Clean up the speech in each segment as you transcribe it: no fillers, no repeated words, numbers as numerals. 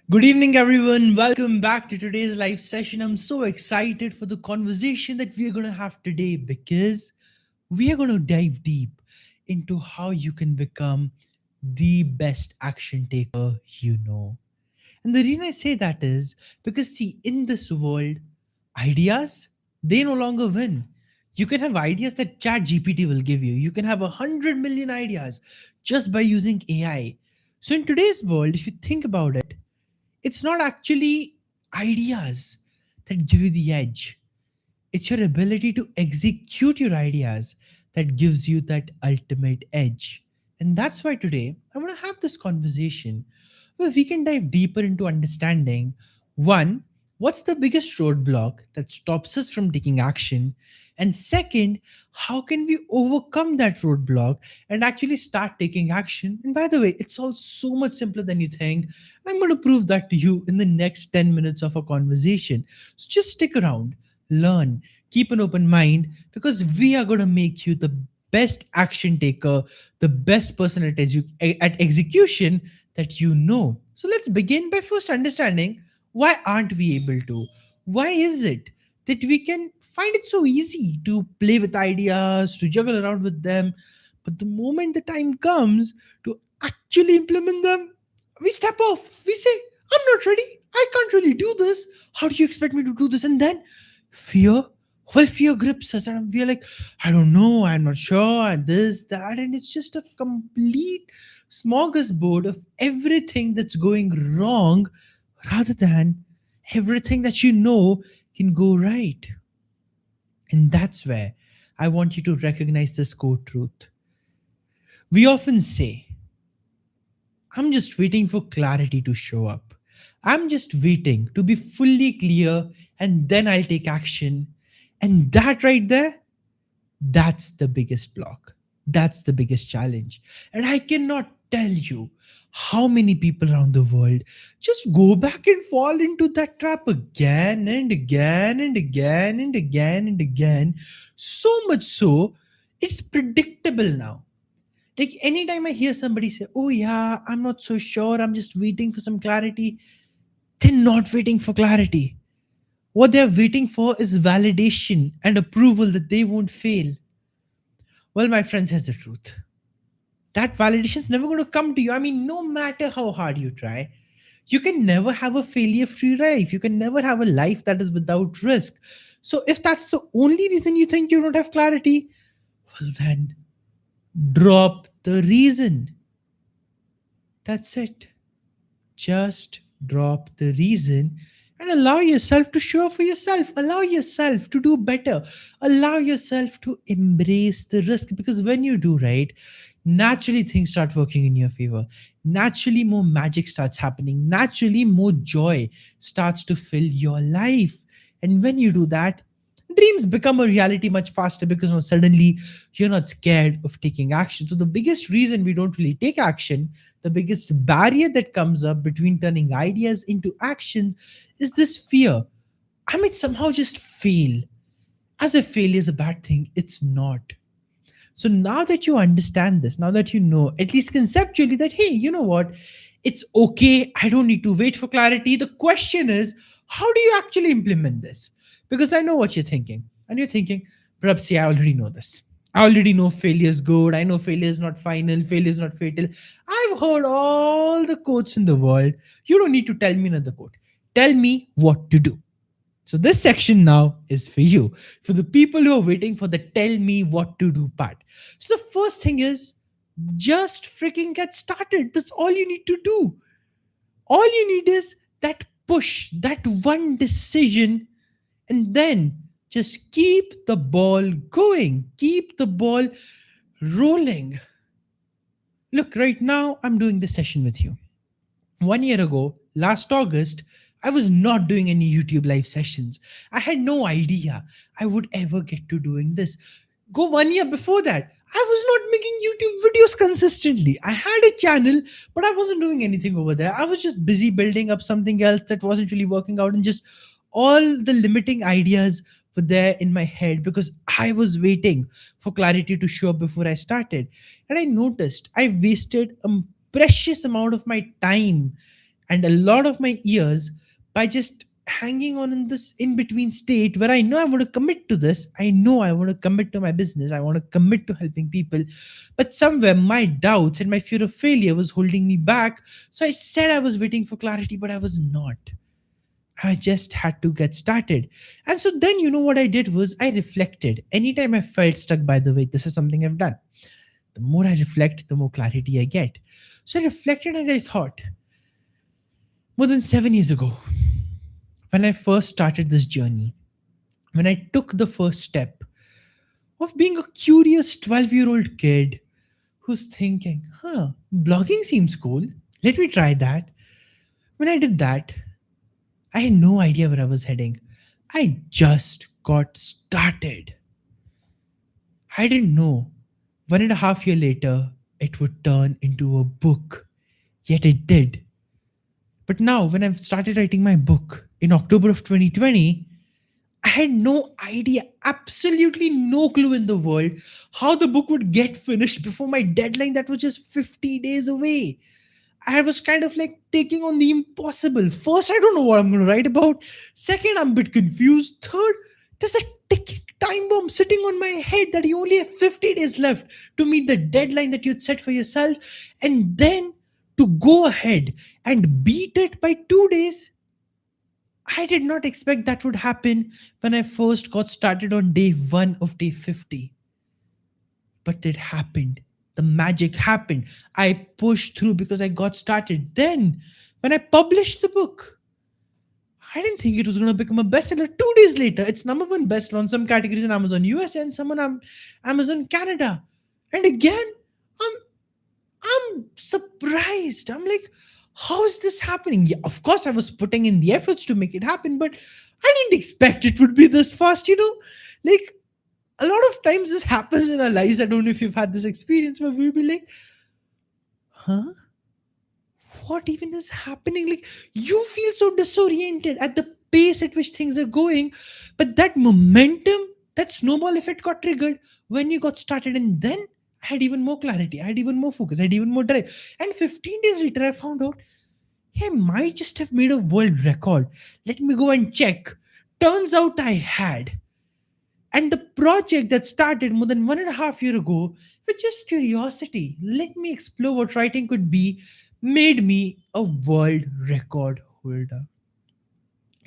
Good evening, everyone. Welcome back to today's live session. I'm so excited for the conversation that we're going to have today because we are going to dive deep into how you can become the best action taker you know. And the reason I say that is because, see, in this world, ideas, they no longer win. You can have ideas that Chat GPT will give you. You can have 100 million ideas just by using AI. So, in today's world, if you think about it, it's not actually ideas that give you the edge. It's your ability to execute your ideas that gives you that ultimate edge. And that's why today I want to have this conversation where we can dive deeper into understanding one, what's the biggest roadblock that stops us from taking action? And second, how can we overcome that roadblock and actually start taking action? And by the way, it's all so much simpler than you think. And I'm going to prove that to you in the next 10 minutes of our conversation. So just stick around, learn, keep an open mind because we are going to make you the best action taker, the best person at execution that you know. So let's begin by first understanding why aren't we able to? Why is it that we can find it so easy to play with ideas, to juggle around with them, but the moment the time comes to actually implement them, we step off. We say, I'm not ready. I can't really do this. How do you expect me to do this? And then fear, fear grips us and we're like, I don't know, I'm not sure, and this, that, and it's just a complete smorgasbord of everything that's going wrong rather than everything that you know can go right. And that's where I want you to recognize this core truth. We often say, I'm just waiting for clarity to show up. I'm just waiting to be fully clear and then I'll take action. And that right there, that's the biggest block. That's the biggest challenge. And I cannot tell you how many people around the world just go back and fall into that trap again and again and again and again and again. So much so, it's predictable now. Like anytime I hear somebody say, oh, yeah, I'm not so sure, I'm just waiting for some clarity, they're not waiting for clarity. What they're waiting for is validation and approval that they won't fail. Well, my friends, here's the truth. That validation is never going to come to you. I mean, no matter how hard you try, you can never have a failure free life. You can never have a life that is without risk. So, if that's the only reason you think you don't have clarity, well, then drop the reason. That's it. Just drop the reason and allow yourself to show up for yourself. Allow yourself to do better. Allow yourself to embrace the risk because when you do, right, naturally things start working in your favor. Naturally, more magic starts happening. Naturally, more joy starts to fill your life. And when you do that, dreams become a reality much faster because now suddenly you're not scared of taking action. So, the biggest reason we don't really take action, the biggest barrier that comes up between turning ideas into actions is this fear. I might somehow just fail. As if failure is a bad thing, it's not. So now that you understand this, now that you know, at least conceptually, that, hey, you know what? It's okay. I don't need to wait for clarity. The question is, how do you actually implement this? Because I know what you're thinking. And you're thinking, perhaps, see, I already know this. I already know failure is good. I know failure is not final. Failure is not fatal. I've heard all the quotes in the world. You don't need to tell me another quote. Tell me what to do. So this section now is for you, for the people who are waiting for the tell me what to do part. So the first thing is just freaking get started. That's all you need to do. All you need is that push, that one decision, and then just keep the ball going, keep the ball rolling. Look, right now I'm doing this session with you. 1 year ago, last August, I was not doing any YouTube live sessions. I had no idea I would ever get to doing this. Go 1 year before that, I was not making YouTube videos consistently. I had a channel, but I wasn't doing anything over there. I was just busy building up something else that wasn't really working out, and just all the limiting ideas were there in my head because I was waiting for clarity to show up before I started. And I noticed I wasted a precious amount of my time And a lot of my years, by just hanging on in this in between state where I know I want to commit to this, I know I want to commit to my business, I want to commit to helping people, but somewhere my doubts and my fear of failure was holding me back. So I said I was waiting for clarity, but I was not. I just had to get started. And so then, what I did was I reflected. Anytime I felt stuck, by the way, this is something I've done. The more I reflect, the more clarity I get. So I reflected and I thought, more than 7 years ago, when I first started this journey, when I took the first step of being a curious 12-year-old kid who's thinking, blogging seems cool. Let me try that. When I did that, I had no idea where I was heading. I just got started. I didn't know 1.5 year later it would turn into a book. Yet it did. But now, when I've started writing my book in October of 2020, I had no idea, absolutely no clue in the world how the book would get finished before my deadline that was just 50 days away. I was kind of like taking on the impossible. First, I don't know what I'm going to write about. Second, I'm a bit confused. Third, there's a ticking time bomb sitting on my head that you only have 50 days left to meet the deadline that you'd set for yourself. And then to go ahead and beat it by 2 days. I did not expect that would happen when I first got started on day one of day 50. But it happened. The magic happened. I pushed through because I got started. Then, when I published the book, I didn't think it was going to become a bestseller. 2 days later, it's number one bestseller on some categories in Amazon USA and some on Amazon Canada. And again, I'm I'm surprised. I'm like, how is this happening? Yeah, of course, I was putting in the efforts to make it happen, but I didn't expect it would be this fast. Like a lot of times this happens in our lives. I don't know if you've had this experience where we'll be like, huh? What even is happening? Like you feel so disoriented at the pace at which things are going, but that momentum, that snowball effect got triggered when you got started, and then I had even more clarity, I had even more focus, I had even more drive. And 15 days later, I found out, hey, I might just have made a world record. Let me go and check. Turns out I had. And the project that started more than 1.5 year ago with just curiosity, let me explore what writing could be, made me a world record holder.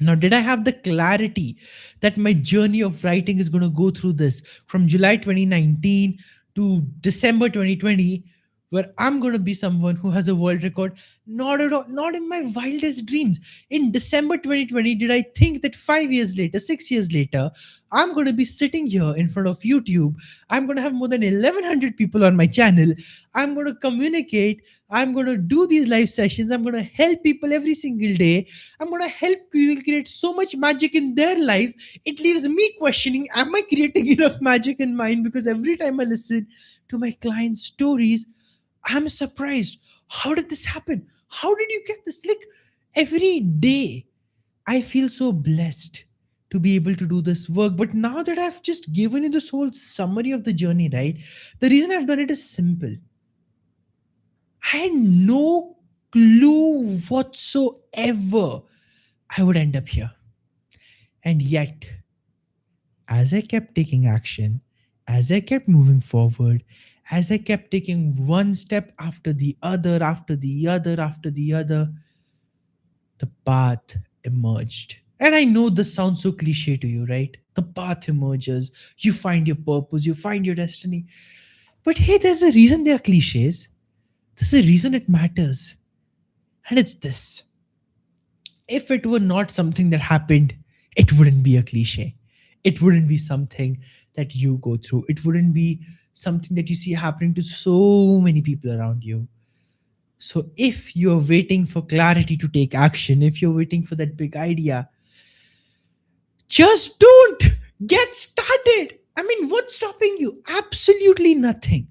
Now, did I have the clarity that my journey of writing is going to go through this from July 2019 to December 2020, where I'm going to be someone who has a world record? Not at all, not in my wildest dreams. In December 2020, did I think that 5 years later, 6 years later, I'm going to be sitting here in front of YouTube? I'm going to have more than 1,100 people on my channel. I'm going to communicate. I'm going to do these live sessions. I'm going to help people every single day. I'm going to help people create so much magic in their life. It leaves me questioning, am I creating enough magic in mine? Because every time I listen to my clients' stories, I'm surprised. How did this happen? How did you get this? Like every day, I feel so blessed to be able to do this work. But now that I've just given you this whole summary of the journey, right? The reason I've done it is simple. I had no clue whatsoever I would end up here. And yet, as I kept taking action, as I kept moving forward, as I kept taking one step after the other, after the other, after the other, the path emerged. And I know this sounds so cliche to you, right? The path emerges, you find your purpose, you find your destiny. But hey, there's a reason they are cliches. There's a reason it matters. And it's this: if it were not something that happened, it wouldn't be a cliche. It wouldn't be something that you go through. It wouldn't be something that you see happening to so many people around you. So if you're waiting for clarity to take action, if you're waiting for that big idea, just don't get started. I mean, what's stopping you? Absolutely nothing.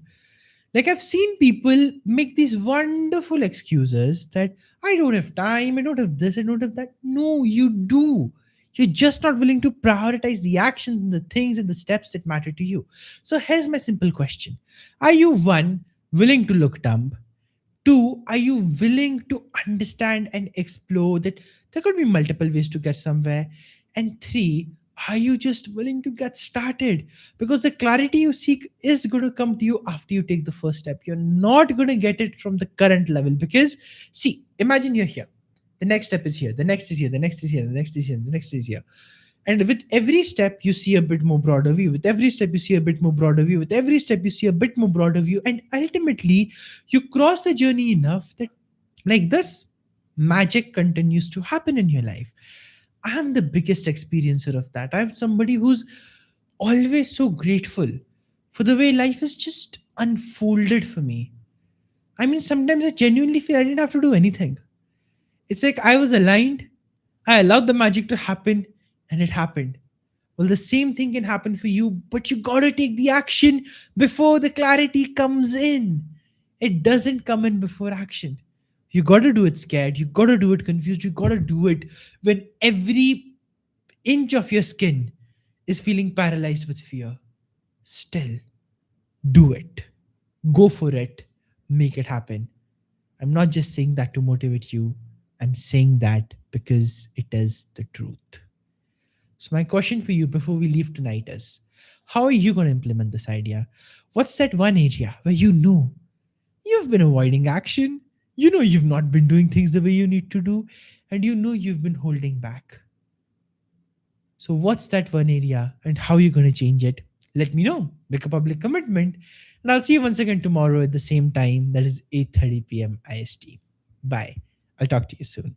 Like I've seen people make these wonderful excuses that I don't have time, I don't have this, I don't have that. No, you do. You're just not willing to prioritize the actions and the things and the steps that matter to you. So here's my simple question: are you one, willing to look dumb? Two, are you willing to understand and explore that there could be multiple ways to get somewhere? And three, are you just willing to get started? Because the clarity you seek is going to come to you after you take the first step. You're not going to get it from the current level. Because, see, imagine you're here. The next step is here. The next is here. The next is here. The next is here. The next is here. And with every step, you see a bit more broader view. With every step, you see a bit more broader view. With every step, you see a bit more broader view. And ultimately, you cross the journey enough that, like this, magic continues to happen in your life. I'm the biggest experiencer of that. I'm somebody who's always so grateful for the way life is just unfolded for me. I mean, sometimes I genuinely feel I didn't have to do anything. It's like I was aligned, I allowed the magic to happen, and it happened. Well, the same thing can happen for you, but you gotta take the action before the clarity comes in. It doesn't come in before action. You gotta do it scared, you gotta do it confused, you gotta do it when every inch of your skin is feeling paralyzed with fear. Still, do it. Go for it. Make it happen. I'm not just saying that to motivate you, I'm saying that because it is the truth. So, my question for you before we leave tonight is, how are you going to implement this idea? What's that one area where you know you've been avoiding action? You know you've not been doing things the way you need to do, and you know you've been holding back. So, what's that one area and how are you going to change it? Let me know. Make a public commitment. And I'll see you once again tomorrow at the same time. That is 8:30 p.m. IST. Bye. I'll talk to you soon.